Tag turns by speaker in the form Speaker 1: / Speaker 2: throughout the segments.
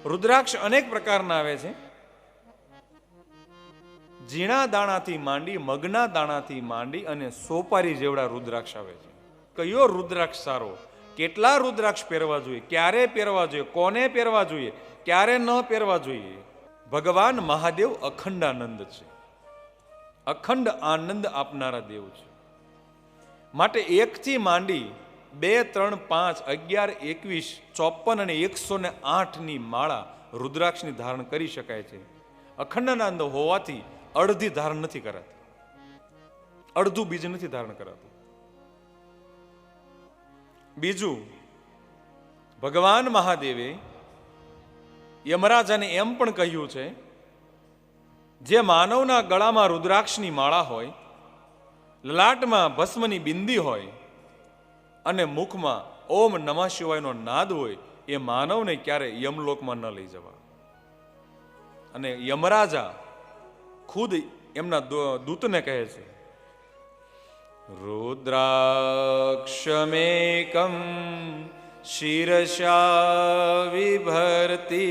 Speaker 1: રુદ્રાક્ષ અનેક પ્રકારના આવે છે. ઝીણા દાણાથી માંડી, મગના દાણાથી માંડી અને સોપારી જેવડા રુદ્રાક્ષ આવે છે. કયો રુદ્રાક્ષ સારો, કેટલા રુદ્રાક્ષ પહેરવા જોઈએ, ક્યારે પહેરવા જોઈએ, કોને પહેરવા જોઈએ, ક્યારે ન પહેરવા જોઈએ. ભગવાન મહાદેવ અખંડ આનંદ છે, અખંડ આનંદ આપનારા દેવ છે. માટે 1 થી માંડી 2, 3, 5, 11, 21, 54 અને 108 માળા રુદ્રાક્ષની ધારણ કરી શકાય છે. અખંડાનંદ હોવાથી અડધી ધારણ નથી કરાતી, અડધું બીજ નથી ધારણ કરાતું. બીજું, ભગવાન મહાદેવે યમરાજાને એમ પણ કહ્યું છે, જે માનવના ગળામાં રુદ્રાક્ષની માળા હોય, લલાટમાં ભસ્મની બિંદી હોય અને મુખમાં ઓમ નમઃ શિવાયનો નાદ હોય, એ માનવને ક્યારે યમલોકમાં ન લઈ જવા. અને યમરાજા ખુદ એમના દૂતને કહે છે, રુદ્રાક્ષમેકમ શિરસા વિભર્તિ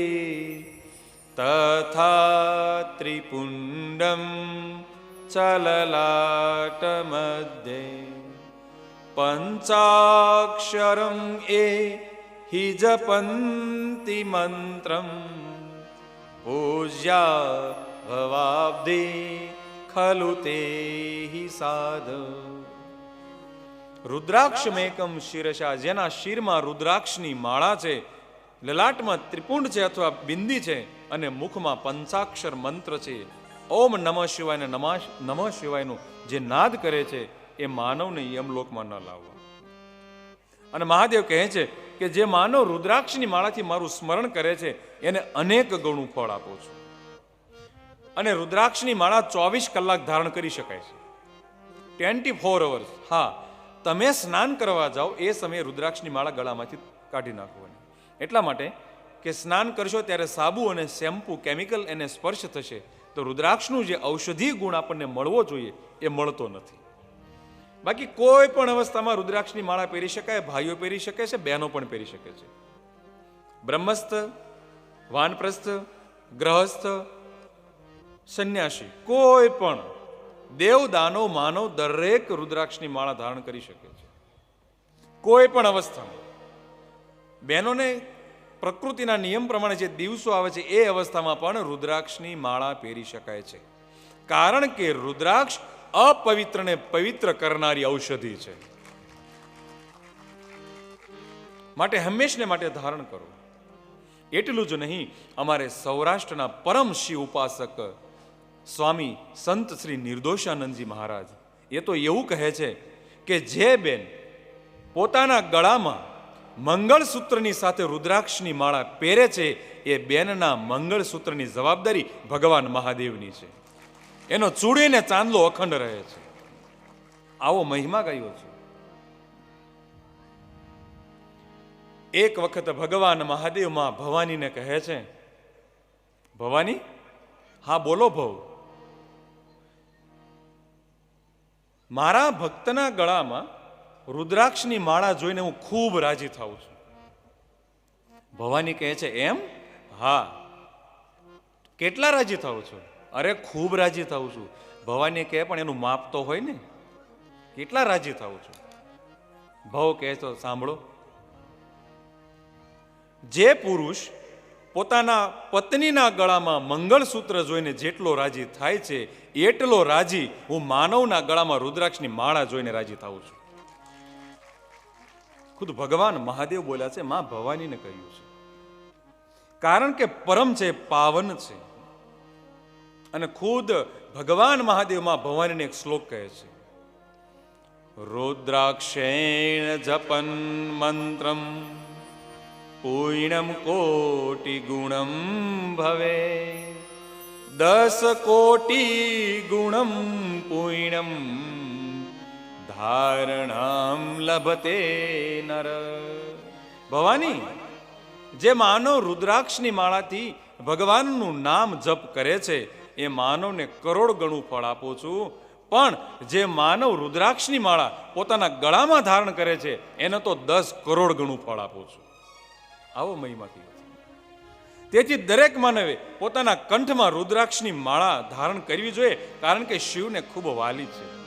Speaker 1: તથા ત્રિપુંડમ ચલલાટ મધ્યે પંચાક્ષરમ એ હિ જપંતિ મંત્રમ પૂજ્યા ભવાબ્ધિ ખલુ તે હિ સાધ. રુદ્રાક્ષમેકમ શિરસા, જેના શિરમાં રુદ્રાક્ષની માળા છે, લલાટમાં ત્રિપુંડ છે અથવા બિંદી છે અને મુખમાં પંચાક્ષર મંત્ર છે, ઓમ નમઃ શિવાય નમઃ શિવાયનો જે નાદ કરે છે, એ માનવને યમલોકમાં ન લાવવા. અને મહાદેવ કહે છે કે જે માનવ રુદ્રાક્ષની માળાથી મારું સ્મરણ કરે છે, એને અનેક ગણું ફળ આપું છું. અને રુદ્રાક્ષની માળા 24 કલાક ધારણ કરી શકાય છે, 24 અવર્સ. હા, તમે સ્નાન કરવા જાઓ એ સમયે રુદ્રાક્ષની માળા ગળામાંથી કાઢી નાખવાની. એટલા માટે કે સ્નાન કરશો ત્યારે સાબુ અને શેમ્પુ કેમિકલ એને સ્પર્શ થશે તો રુદ્રાક્ષનું જે ઔષધીય ગુણ આપણને મળવો જોઈએ એ મળતો નથી. બાકી કોઈ પણ અવસ્થામાં રુદ્રાક્ષની માળા પહેરી શકાય, ભાઈઓ પહેરી શકે છે, બહેનો પણ પહેરી શકે છે. બ્રહ્મસ્થ, વાનપ્રસ્થ, ગ્રહસ્થ, સંન્યાસી, કોઈ પણ દેવ, દાનવ, માનવ દરેક રુદ્રાક્ષની માળા ધારણ કરી શકે છે, કોઈ પણ અવસ્થામાં. બહેનોને પ્રકૃતિના નિયમ પ્રમાણે જે દિવસો આવે છે એ અવસ્થામાં પણ રુદ્રાક્ષની માળા પહેરી શકાય છે, કારણ કે રુદ્રાક્ષ અપવિત્રને પવિત્ર કરનારી ઔષધિ છે. માટે હંમેશને માટે ધારણ કરો. એટલું જ નહીં, અમારે સૌરાષ્ટ્રના પરમ શિવ ઉપાસક સ્વામી સંત શ્રી નિર્દોષાનંદજી મહારાજ એ તો એવું કહે છે કે જે બેન પોતાના ગળામાં મંગળસૂત્રની સાથે રુદ્રાક્ષની માળા પહેરે છે, એ બેનના મંગળસૂત્રની જવાબદારી ભગવાન મહાદેવની છે. એનો ચૂડીને ચાંદલો અખંડ રહે છે. આવો મહિમા કયો છે. એક વખત ભગવાન મહાદેવ માં ભવાનીને કહે છે, ભવાની, હા બોલો ભવ, મારા ભક્તના ગળામાં રુદ્રાક્ષની માળા જોઈને હું ખૂબ રાજી થાઉં છું. ભવાની કહે છે, એમ? હા. કેટલા રાજી થાવ છો? અરે ખૂબ રાજી થાઉં છું. ભવાની કહે, પણ એનું માપ તો હોય ને, કેટલા રાજી થાવ છો? ભવ કહે તો સાંભળો, જે પુરુષ પોતાના પત્નીના ગળામાં મંગળસૂત્ર જોઈને જેટલો રાજી થાય છે, એટલો રાજી હું માનવના ગળામાં રુદ્રાક્ષની માળા જોઈને રાજી થાઉં છું. ખુદ ભગવાન મહાદેવ બોલ્યા છે, માં ભવાનીને કહ્યું છે, કારણ કે પરમ છે, પાવન છે. અને ખુદ ભગવાન મહાદેવ માં ભવાનીને એક શ્લોક કહે છે, રુદ્રાક્ષેણ જપન મંત્રમ પૂર્ણમ કોટિ ગુણમ ભવે 10 કોટી ગુણમ પૂર્ણમ ધારણામ લભતે નર. ભવાની, જે માનવ રુદ્રાક્ષની માળાથી ભગવાનનું નામ જપ કરે છે, એ માનવને કરોડ ગણું ફળ આપું છું. પણ જે માનવ રુદ્રાક્ષની માળા પોતાના ગળામાં ધારણ કરે છે, એને તો 10 કરોડ ગણું ફળ આપું છું. આવો મહિમા કયો છે. તેથી દરેક માનવે પોતાના કંઠમાં રુદ્રાક્ષની માળા ધારણ કરવી જોઈએ, કારણ કે શિવને ખૂબ વાલી છે.